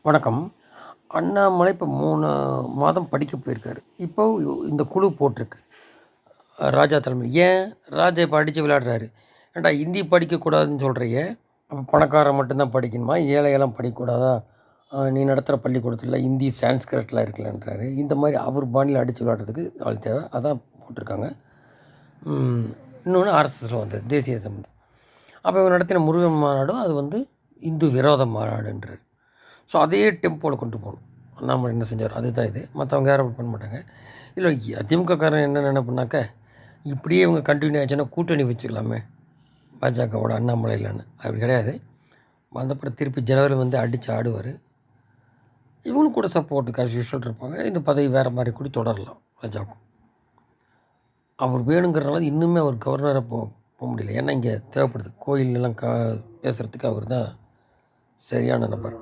வணக்கம். அண்ணாமலை இப்போ 3 மாதம் படிக்க போயிருக்காரு. இப்போ இந்த குழு போட்டிருக்கு. ராஜா தலைமையில். ஏன் ராஜா இப்போ அடித்து விளையாடுறாரு? ஏன்டா ஹிந்தி படிக்கக்கூடாதுன்னு சொல்கிறிய, அப்போ பணக்காரன் மட்டும்தான் படிக்கணுமா? ஏழையெல்லாம் படிக்கக்கூடாதா? நீ நடத்துகிற பள்ளிக்கூடத்தில் ஹிந்தி சான்ஸ்கிரிட்லாம் இருக்கலன்றாரு. இந்த மாதிரி அவர் பாணியில் அடித்து விளையாடுறதுக்கு ஆள் தேவை. அதான் போட்டிருக்காங்க. இன்னொன்று ஆர்எஸ்எஸில் வந்தது தேசிய சம்பந்தம். அப்போ இவங்க நடத்தின முருகன் மாநாடும் அது வந்து இந்து விரோத மாநாடுன்றார். ஸோ அதே டெம்போவில் கொண்டு போகணும். அண்ணாமலை என்ன செஞ்சார் அதுதான் இது. மற்றவங்க யாரும் அப்படி பண்ண மாட்டாங்க. இல்லை அதிமுககாரன் என்ன நினைப்புனாக்க, இப்படியே இவங்க கண்டினியூ ஆச்சுன்னா கூட்டணி வச்சுக்கலாமே பாஜகவோட அண்ணாமலை இல்லைன்னு. அப்படி கிடையாது. அந்தப்புறம் திருப்பி ஜனவரி வந்து அடித்து ஆடுவார். இவங்களும் கூட சப்போர்ட்டுக்கு ஆஸ் யூஷுவல் இருப்பாங்க. இந்த பதவி வேறு மாதிரி கூட தொடரலாம் ராஜாவுக்கும். அவர் வேணுங்கிறனால இன்னுமே அவர் கவர்னராக போக முடியல. ஏன்னா இங்கே தேவைப்படுது கோயிலெலாம் பேசுகிறதுக்கு அவர் தான் சரியான நபர்.